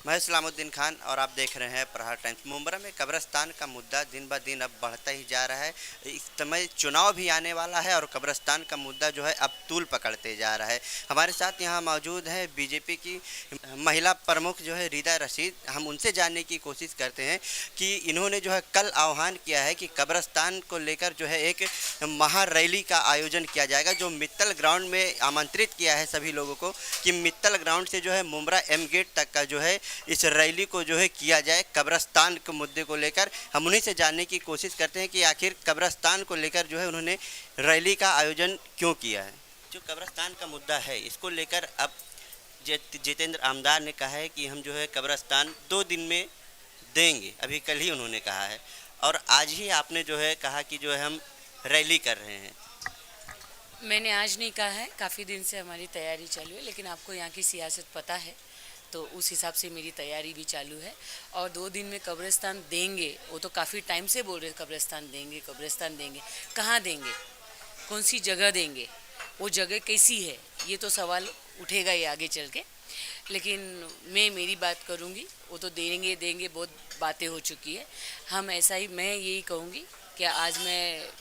मैं सलामुद्दीन खान और आप देख रहे हैं प्रहार टाइम्स। मुंबरा में कब्रिस्तान का मुद्दा दिन ब दिन अब बढ़ता ही जा रहा है। इस समय चुनाव भी आने वाला है और कब्रिस्तान का मुद्दा जो है अब तूल पकड़ते जा रहा है। हमारे साथ यहाँ मौजूद है बीजेपी की महिला प्रमुख जो है रीदा रशीद। हम उनसे जानने की कोशिश करते हैं कि इन्होंने जो है कल आह्वान किया है कि कब्रिस्तान को लेकर जो है एक महारैली का आयोजन किया जाएगा, जो मित्तल ग्राउंड में आमंत्रित किया है सभी लोगों को कि मित्तल ग्राउंड से जो है मुंब्रा एम गेट तक का जो है इस रैली को जो है किया जाए कब्रिस्तान के मुद्दे को लेकर। हम उन्हीं से जानने की कोशिश करते हैं कि आखिर कब्रिस्तान को लेकर जो है उन्होंने रैली का आयोजन क्यों किया है। जो कब्रिस्तान का मुद्दा है इसको लेकर अब जितेंद्र आमदार ने कहा है कि हम जो है कब्रिस्तान 2 दिन में देंगे, अभी कल ही उन्होंने कहा है। और आज ही आपने जो है कहा कि जो है हम रैली कर रहे हैं। मैंने आज नहीं कहा है, काफ़ी दिन से हमारी तैयारी चालू है, लेकिन आपको यहाँ की सियासत पता है तो उस हिसाब से मेरी तैयारी भी चालू है। और 2 दिन में कब्रिस्तान देंगे, वो तो काफ़ी टाइम से बोल रहे कब्रिस्तान देंगे कब्रिस्तान देंगे। कहाँ देंगे, कौन सी जगह देंगे, वो जगह कैसी है, ये तो सवाल उठेगा ही आगे चल के। लेकिन मैं मेरी बात करूँगी, वो तो देंगे देंगे, बहुत बातें हो चुकी है। हम ऐसा ही, मैं यही कहूँगी कि आज मैं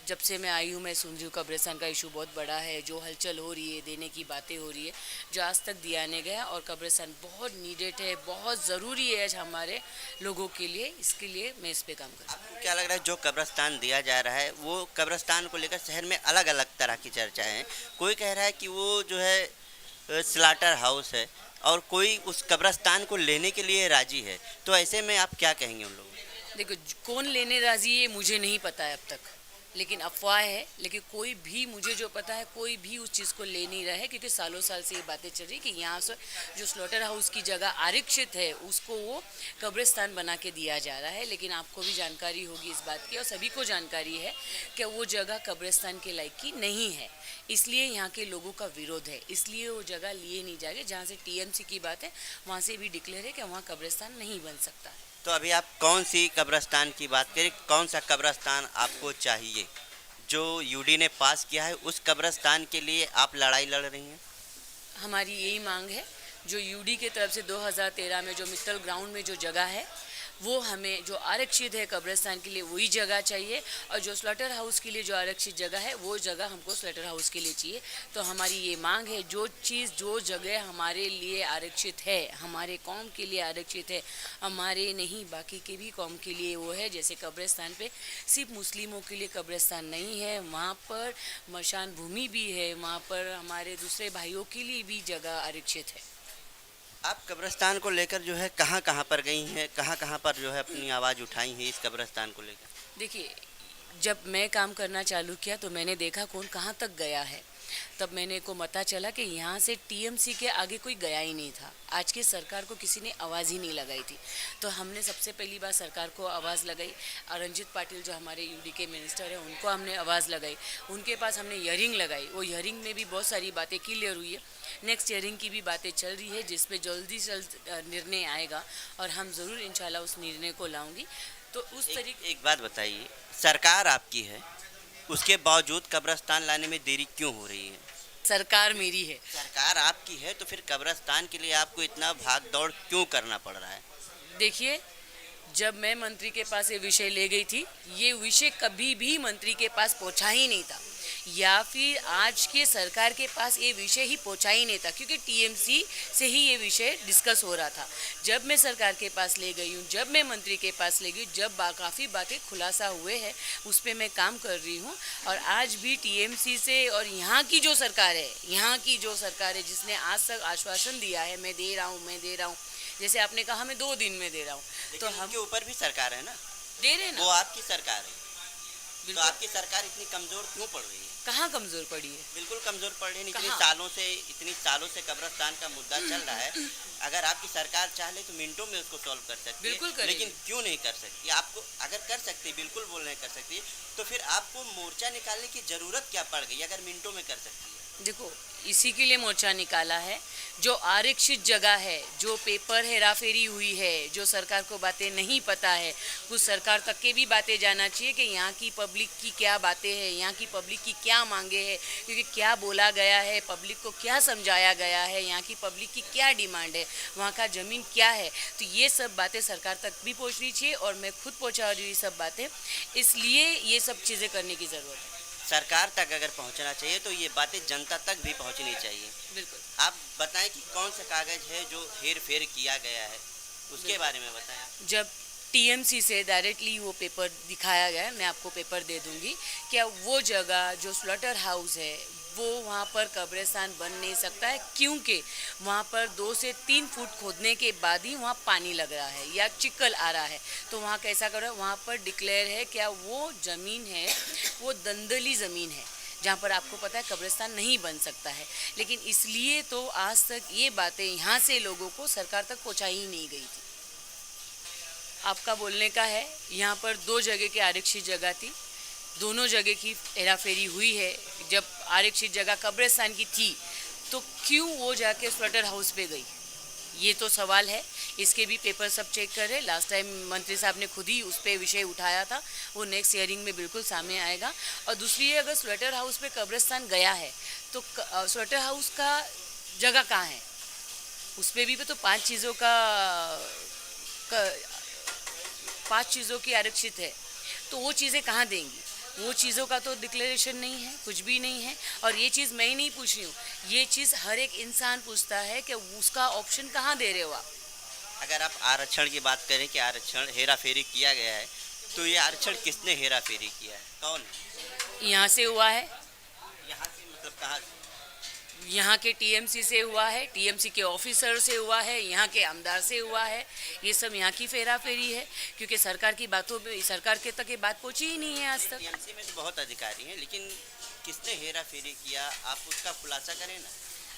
जब से मैं आई हूँ मैं सुन रही हूँ कब्रिस्तान का इशू बहुत बड़ा है, जो हलचल हो रही है, देने की बातें हो रही है, जो आज तक दिया नहीं गया। और कब्रिस्तान बहुत नीडेड है, बहुत ज़रूरी है आज हमारे लोगों के लिए, इसके लिए मैं इस पे काम कर। आपको क्या लग रहा है जो कब्रिस्तान दिया जा रहा है वो कब्रिस्तान को लेकर शहर में अलग अलग तरह की चर्चाएं हैं। कोई कह रहा है कि वो जो है स्लाटर हाउस है और कोई उस कब्रिस्तान को लेने के लिए राजी है, तो ऐसे में आप क्या कहेंगे उन लोगों को? देखो, कौन लेने राजी है मुझे नहीं पता है अब तक, लेकिन अफवाह है। लेकिन कोई भी, मुझे जो पता है, कोई भी उस चीज़ को ले नहीं रहा है, क्योंकि सालों साल से ये बातें चल रही कि यहाँ से जो स्लॉटर हाउस की जगह आरक्षित है उसको वो कब्रिस्तान बना के दिया जा रहा है। लेकिन आपको भी जानकारी होगी इस बात की, और सभी को जानकारी है कि वो जगह कब्रिस्तान के लायक की नहीं है, इसलिए यहाँ के लोगों का विरोध है, इसलिए वो जगह लिए नहीं जाएंगे। जहाँ से टीएमसी की बात है वहाँ से भी डिक्लेयर है कि वहाँ कब्रिस्तान नहीं बन सकता है। तो अभी आप कौन सी कब्रिस्तान की बात करें, कौन सा कब्रिस्तान आपको चाहिए? जो यूडी ने पास किया है उस कब्रिस्तान के लिए आप लड़ाई लड़ रही हैं? हमारी यही मांग है, जो यूडी के तरफ से 2013 में जो मित्तल ग्राउंड में जो जगह है वो हमें जो आरक्षित है कब्रिस्तान के लिए वही जगह चाहिए, और जो स्लॉटर हाउस के लिए जो आरक्षित जगह है वो जगह हमको स्लॉटर हाउस के लिए चाहिए। तो हमारी ये मांग है, जो चीज़ जो जगह हमारे लिए आरक्षित है, हमारे कौम के लिए आरक्षित है, हमारे नहीं बाकी के भी कौम के लिए वो है। जैसे कब्रिस्तान पे सिर्फ मुस्लिमों के लिए कब्रिस्तान नहीं है, वहाँ पर मशान भूमि भी है, वहाँ पर हमारे दूसरे भाइयों के लिए भी जगह आरक्षित है। आप कब्रिस्तान को लेकर जो है कहाँ कहाँ पर गई हैं, कहाँ कहाँ पर जो है अपनी आवाज़ उठाई है इस कब्रिस्तान को लेकर? देखिए, जब मैं काम करना चालू किया तो मैंने देखा कौन कहाँ तक गया है, तब मैंने को पता चला कि यहाँ से टीएमसी के आगे कोई गया ही नहीं था। आज की सरकार को किसी ने आवाज़ ही नहीं लगाई थी, तो हमने सबसे पहली बार सरकार को आवाज़ लगाई। रंजीत पाटिल जो हमारे यूडी के मिनिस्टर हैं उनको हमने आवाज़ लगाई, उनके पास हमने हियरिंग लगाई। वो हियरिंग में भी बहुत सारी बातें क्लियर हुई है। नेक्स्ट हियरिंग की भी बातें चल रही है, जिसपे जल्दी से जल्द निर्णय आएगा, और हम ज़रूर इंशाल्लाह उस निर्णय को लाऊंगी। तो उस तरीके एक बात बताइए, सरकार आपकी है, उसके बावजूद कब्रिस्तान लाने में देरी क्यों हो रही है? सरकार मेरी है। सरकार आपकी है तो फिर कब्रिस्तान के लिए आपको इतना भाग दौड़ क्यों करना पड़ रहा है? देखिए, जब मैं मंत्री के पास ये विषय ले गई थी, ये विषय कभी भी मंत्री के पास पहुंचा ही नहीं था, या फिर आज के सरकार के पास ये विषय ही पहुंचा ही नहीं था, क्योंकि टीएमसी से ही ये विषय डिस्कस हो रहा था। जब मैं सरकार के पास ले गई हूँ, जब मैं मंत्री के पास ले गई, जब काफ़ी बातें खुलासा हुए हैं, उस पर मैं काम कर रही हूँ। और आज भी टीएमसी से और यहाँ की जो सरकार है, यहाँ की जो सरकार है जिसने आज तक आश्वासन दिया है मैं दे रहा हूँ, मैं दे रहा हूँ, जैसे आपने कहा मैं 2 दिन में दे रहा हूँ, तो हम के ऊपर भी सरकार है ना, दे रहे ना। वो आपकी सरकार है, तो आपकी सरकार इतनी कमजोर क्यों पड़ रही है? कहाँ कमजोर पड़ी है? बिल्कुल कमजोर पड़ रही है। कहाँ? इतनी सालों से कब्रिस्तान का मुद्दा चल रहा है। अगर आपकी सरकार चाहे तो मिनटों में उसको सॉल्व कर सकती बिल्कुल है, करेगी। लेकिन क्यों नहीं कर सकती? आपको अगर कर सकती, बिल्कुल बोल नहीं कर सकती, तो फिर आपको मोर्चा निकालने की जरूरत क्या पड़ गई अगर मिनटों में कर सकती है? देखो, इसी के लिए मोर्चा निकाला है। जो आरक्षित जगह है, जो पेपर हेराफेरी हुई है, जो सरकार को बातें नहीं पता है, कुछ सरकार तक के भी बातें जाना चाहिए कि यहाँ की पब्लिक की क्या बातें हैं, यहाँ की पब्लिक की क्या मांगे हैं, क्योंकि क्या बोला गया है, पब्लिक को क्या समझाया गया है, यहाँ की पब्लिक की क्या डिमांड है, वहाँ का ज़मीन क्या है। तो ये सब बातें सरकार तक भी पहुँचनी चाहिए और मैं खुद पहुँचा रही हूँ ये सब बातें, इसलिए ये सब चीज़ें करने की ज़रूरत है। सरकार तक अगर पहुंचना चाहिए तो ये बातें जनता तक भी पहुंचनी चाहिए। बिल्कुल। आप बताएं कि कौन सा कागज़ है जो हेर फेर किया गया है, उसके बारे में बताएं। जब टीएमसी से डायरेक्टली वो पेपर दिखाया गया, मैं आपको पेपर दे दूंगी, क्या वो जगह जो स्लॉटर हाउस है वो वहाँ पर कब्रिस्तान बन नहीं सकता है, क्योंकि वहाँ पर 2 से 3 फुट खोदने के बाद ही वहाँ पानी लग रहा है या चिकल आ रहा है। तो वहाँ कैसा करो, वहाँ पर डिक्लेयर है क्या वो ज़मीन है वो दंदली ज़मीन है जहाँ पर आपको पता है कब्रिस्तान नहीं बन सकता है। लेकिन इसलिए तो आज तक ये बातें यहाँ से लोगों को सरकार तक पहुँचाई ही नहीं गई थी। आपका बोलने का है, यहाँ पर 2 जगह की आरक्षित जगह थी, दोनों जगह की हेराफेरी हुई है। जब आरक्षित जगह कब्रिस्तान की थी तो क्यों वो जाके स्लॉटर हाउस पे गई, ये तो सवाल है। इसके भी पेपर सब चेक कर रहे। लास्ट टाइम मंत्री साहब ने खुद ही उस पर विषय उठाया था, वो नेक्स्ट हियरिंग में बिल्कुल सामने आएगा। और दूसरी है, अगर स्लॉटर हाउस पे कब्रिस्तान गया है तो स्लॉटर हाउस का जगह कहाँ है, उस पर भी तो 5 चीज़ों की आरक्षित है, तो वो चीज़ें कहाँ देंगी? वो चीज़ों का तो डिक्लेरेशन नहीं है, कुछ भी नहीं है। और ये चीज़ मैं ही नहीं पूछ रही हूँ, ये चीज़ हर एक इंसान पूछता है कि उसका ऑप्शन कहाँ दे रहे हो आप। अगर आप आरक्षण की बात करें कि आरक्षण हेरा फेरी किया गया है, तो ये आरक्षण किसने हेरा फेरी किया है, कौन है? यहाँ से हुआ है, यहाँ से मतलब कहाँ से? यहाँ के टीएमसी से हुआ है, टीएमसी के ऑफिसर से हुआ है, यहाँ के आमदार से हुआ है। ये सब यहाँ की फेरा फेरी है, क्योंकि सरकार की बातों में सरकार के तक ये बात पहुँची ही नहीं है आज तक। टीएमसी में तो बहुत अधिकारी हैं, लेकिन किसने हेरा फेरी किया, आप उसका खुलासा करें ना,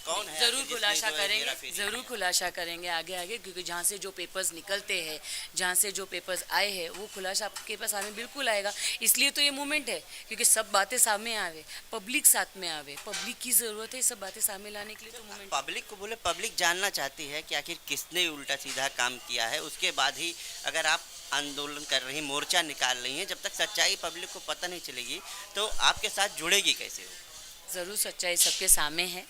कौन है? ज़रूर जिसने खुलासा जो है करेंगे, हेराफेरी ज़रूर किया? खुलासा करेंगे आगे आगे, क्योंकि जहाँ से जो पेपर्स निकलते हैं, जहाँ से जो पेपर्स आए हैं, वो खुलासा आपके पास सामने बिल्कुल आएगा। इसलिए तो ये मूवमेंट है, क्योंकि सब बातें सामने आवे, पब्लिक साथ में आवे, पब्लिक की ज़रूरत है सब बातें सामने लाने के लिए। तो मूवमेंट पब्लिक को बोले, पब्लिक जानना चाहती है कि आखिर किसने उल्टा सीधा काम किया है। उसके बाद ही अगर आप आंदोलन कर रही हैं, मोर्चा निकाल रही हैं, जब तक सच्चाई पब्लिक को पता नहीं चलेगी तो आपके साथ जुड़ेगी कैसे हो? ज़रूर सच्चाई सबके सामने है,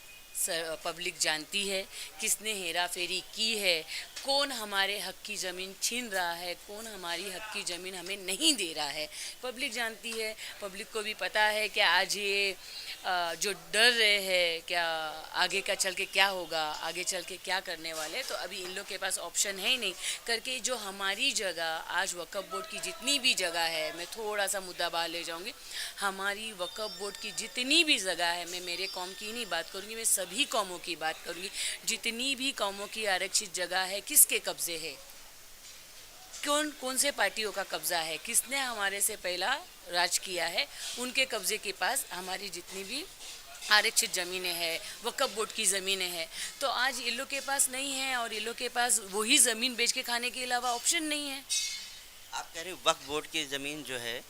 पब्लिक जानती है किसने हेरा फेरी की है, कौन हमारे हक की ज़मीन छीन रहा है, कौन हमारी हक की ज़मीन हमें नहीं दे रहा है, पब्लिक जानती है। पब्लिक को भी पता है कि आज ये जो डर रहे हैं क्या आगे का चल के क्या होगा, आगे चल के क्या करने वाले, तो अभी इन लोग के पास ऑप्शन है ही नहीं करके जो हमारी जगह आज वक्फ बोर्ड की जितनी भी जगह है, मैं थोड़ा सा मुद्दा बाहर ले जाऊंगी, हमारी वक्फ बोर्ड की जितनी भी जगह है, मैं मेरे कौम की नहीं बात करूंगी, मैं सभी कौमों की बात करूंगी, जितनी भी कौमों की आरक्षित जगह है किसके कब्जे है, कौन से पार्टियों का कब्जा है, किसने हमारे से पहला राज किया है, उनके कब्जे के पास हमारी जितनी भी आरक्षित ज़मीनें हैं, वक्फ बोर्ड की ज़मीनें हैं, तो आज इन लोग के पास नहीं है और इन लोग के पास वही ज़मीन बेच के खाने के अलावा ऑप्शन नहीं है। आप कह रहे हो वक्फ बोर्ड की ज़मीन जो है,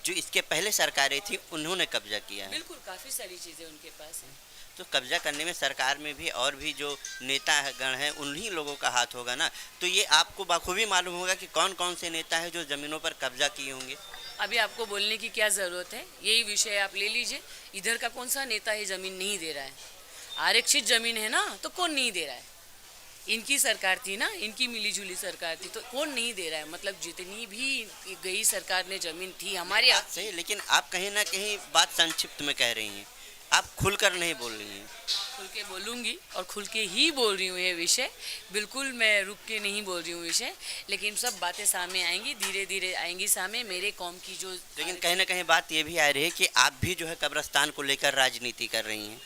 जो इसके पहले सरकारें थी उन्होंने कब्जा किया है। बिल्कुल, काफ़ी सारी चीज़ें उनके पास हैं। तो कब्जा करने में सरकार में भी और भी जो नेता गण हैं उन्हीं लोगों का हाथ होगा ना। तो ये आपको बखूबी मालूम होगा कि कौन कौन से नेता हैं जो ज़मीनों पर कब्जा किए होंगे। अभी आपको बोलने की क्या ज़रूरत है, यही विषय आप ले लीजिए। इधर का कौन सा नेता ये ज़मीन नहीं दे रहा है, आरक्षित ज़मीन है ना, तो कौन नहीं दे रहा है? इनकी सरकार थी ना, इनकी मिलीजुली सरकार थी, तो कौन नहीं दे रहा है? मतलब जितनी भी गई सरकार ने ज़मीन थी हमारे बात सही, लेकिन आप कहीं ना कहीं बात संक्षिप्त में कह रही हैं, आप खुलकर नहीं बोल रही हैं। खुल के बोलूँगी और खुल के ही बोल रही हूँ ये विषय, बिल्कुल मैं रुक के नहीं बोल रही हूँ विषय, लेकिन सब बातें सामने आएंगी, धीरे धीरे आएंगी सामने मेरे कौम की जो। लेकिन कहीं ना कहीं बात ये भी आ रही है कि आप भी जो है कब्रिस्तान को लेकर राजनीति कर रही हैं,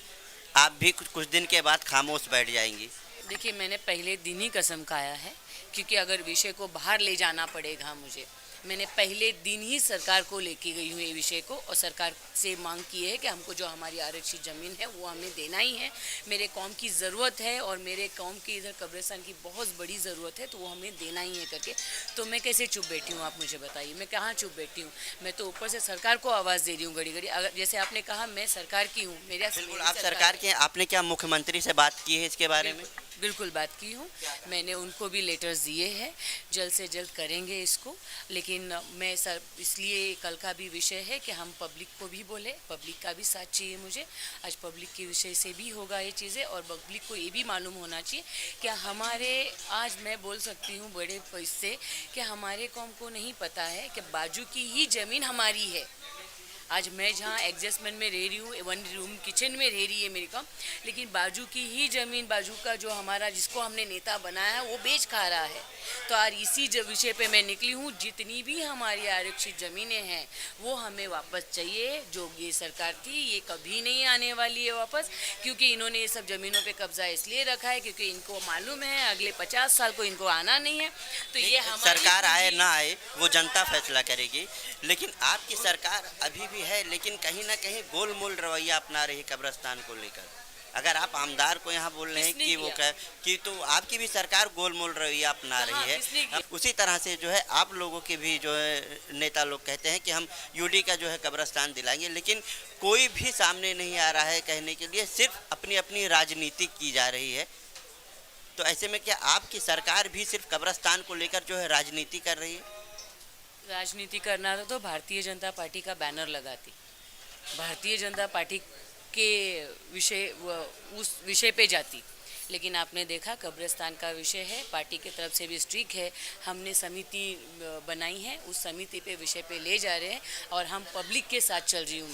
आप भी कुछ दिन के बाद खामोश बैठ जाएंगी। देखिए, मैंने पहले दिन ही कसम खाया है, क्योंकि अगर विषय को बाहर ले जाना पड़ेगा मुझे, मैंने पहले दिन ही सरकार को लेके गई हूँ ये विषय को, और सरकार से मांग की है कि हमको जो हमारी आरक्षित ज़मीन है वो हमें देना ही है। मेरे कौम की ज़रूरत है और मेरे कौम की इधर कब्रिस्तान की बहुत बड़ी ज़रूरत है, तो वो हमें देना ही है करके। तो मैं कैसे चुप बैठी हूँ, आप मुझे बताइए, मैं कहाँ चुप बैठी हूँ? मैं तो ऊपर से सरकार को आवाज़ दे रही हूँ घड़ी घड़ी। अगर जैसे आपने कहा मैं सरकार की हूँ, बिल्कुल, आप सरकार के, आपने क्या मुख्यमंत्री से बात की है इसके बारे में? बिल्कुल बात की हूँ, मैंने उनको भी लेटर्स दिए हैं, जल्द से जल्द करेंगे इसको। लेकिन मैं सर इसलिए कल का भी विषय है कि हम पब्लिक को भी बोले, पब्लिक का भी साथ चाहिए मुझे। आज पब्लिक के विषय से भी होगा ये चीज़ें, और पब्लिक को ये भी मालूम होना चाहिए कि हमारे, आज मैं बोल सकती हूँ बड़े पैसे, कि हमारे कौम को नहीं पता है कि बाजू की ही ज़मीन हमारी है। आज मैं जहाँ एडजस्टमेंट में रह रही हूँ, 1 रूम किचन में रह रही है मेरी कम, लेकिन बाजू की ही ज़मीन, बाजू का जो हमारा, जिसको हमने नेता बनाया है, वो बेच खा रहा है। तो आज इसी विषय पे मैं निकली हूँ, जितनी भी हमारी आरक्षित ज़मीनें हैं वो हमें वापस चाहिए। जो ये सरकार थी ये कभी नहीं आने वाली है वापस, क्योंकि इन्होंने ये सब ज़मीनों पे कब्जा इसलिए रखा है क्योंकि इनको मालूम है अगले 50 साल को इनको आना नहीं है। तो ये सरकार आए ना आए वो जनता फैसला करेगी, लेकिन आपकी सरकार अभी भी है, लेकिन कहीं ना कहीं गोलमोल रवैया अपना रही कब्रिस्तान को लेकर। अगर आप आमदार को यहाँ बोल रहे हैं कि वो कि तो आपकी भी सरकार गोलमोल रवैया अपना रही है। उसी तरह से जो है आप लोगों के भी जो है नेता लोग कहते हैं कि हम यूडी का जो है कब्रिस्तान दिलाएंगे, लेकिन कोई भी सामने नहीं आ रहा है कहने के लिए, सिर्फ अपनी अपनी राजनीति की जा रही है। तो ऐसे में क्या आपकी सरकार भी सिर्फ कब्रिस्तान को लेकर जो है राजनीति कर रही है? राजनीति करना था तो भारतीय जनता पार्टी का बैनर लगाती, भारतीय जनता पार्टी के विषय, उस विषय पे जाती। लेकिन आपने देखा कब्रिस्तान का विषय है, पार्टी की तरफ से भी स्ट्रिक है, हमने समिति बनाई है, उस समिति पे विषय पे ले जा रहे हैं, और हम पब्लिक के साथ चल रही हूँ।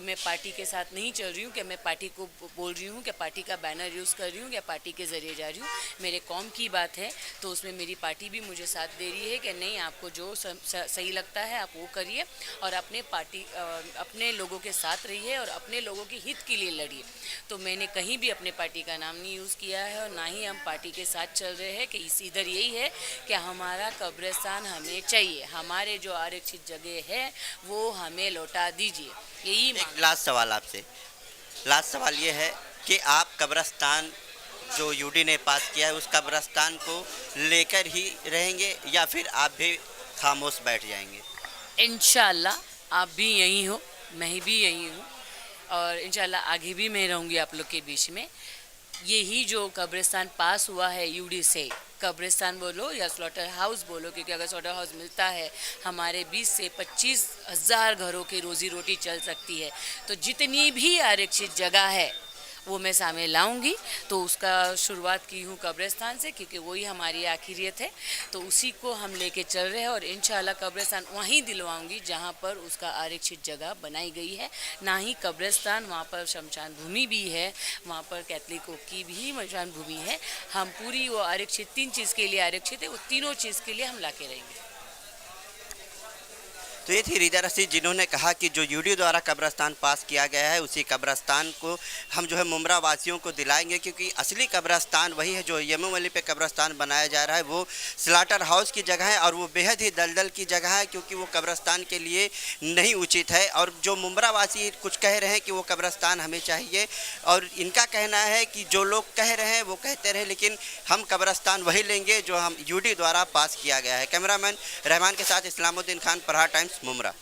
मैं पार्टी के साथ नहीं चल रही हूँ कि मैं पार्टी को बोल रही हूँ कि पार्टी का बैनर यूज़ कर रही हूँ या पार्टी के ज़रिए जा रही हूँ। मेरे कौम की बात है तो उसमें मेरी पार्टी भी मुझे साथ दे रही है कि नहीं, आपको जो सही लगता है आप वो करिए, और अपने लोगों के साथ रहिए और अपने लोगों के हित के लिए लड़िए। तो मैंने कहीं भी अपने पार्टी का नाम नहीं यूज़ किया है, और ना ही हम पार्टी के साथ चल रहे हैं कि इधर यही है कि हमारा कब्रिस्तान हमें चाहिए, हमारे जो आरक्षित जगह है वो हमें लौटा दीजिए, यही। एक लास्ट सवाल आपसे, लास्ट सवाल ये है कि आप कब्रिस्तान जो यूडी ने पास किया है उस कब्रिस्तान को लेकर ही रहेंगे या फिर आप भी खामोश बैठ जाएंगे? इंशाल्लाह आप भी यही हो, मैं भी यही हूँ, और इंशाल्लाह आगे भी मैं रहूँगी आप लोग के बीच में। यही जो कब्रिस्तान पास हुआ है यूडी से, कब्रिस्तान बोलो या स्लॉटर हाउस बोलो, क्योंकि अगर स्लॉटर हाउस मिलता है हमारे 20 से 25 हज़ार घरों की रोज़ी रोटी चल सकती है। तो जितनी भी आरक्षित जगह है वो मैं सामने लाऊंगी। तो उसका शुरुआत की हूँ कब्रिस्तान से, क्योंकि वही हमारी आखिरियत है, तो उसी को हम लेके चल रहे हैं, और इंशाल्लाह कब्रिस्तान वहीं दिलवाऊंगी जहाँ पर उसका आरक्षित जगह बनाई गई है। ना ही कब्रिस्तान, वहाँ पर शमशान भूमि भी है, वहाँ पर कैथलिकों की भी शमशान भूमि है। हम पूरी वो आरक्षित 3 चीज़ के लिए आरक्षित है, वो तीनों चीज़ के लिए हम ला के रहेंगे। तो ये थी रीता रशीद, जिन्होंने कहा कि जो यूडी द्वारा कब्रिस्तान पास किया गया है उसी कब्रिस्तान को हम जो है मुमरा वासियों को दिलाएंगे, क्योंकि असली कब्रिस्तान वही है। जो यमू वली पे कब्रिस्तान बनाया जा रहा है वो स्लाटर हाउस की जगह है, और वो बेहद ही दलदल की जगह है, क्योंकि वो कब्रिस्तान के लिए नहीं उचित है। और जो मुमरा वासी कुछ कह रहे हैं कि वो कब्रिस्तान हमें चाहिए, और इनका कहना है कि जो लोग कह रहे हैं वो कहते रहे, लेकिन हम कब्रिस्तान वही लेंगे जो हम यूडी द्वारा पास किया गया है। कैमरामैन रहमान के साथ इस्लामुद्दीन खान, प्रहार टाइम्स, मुमरा।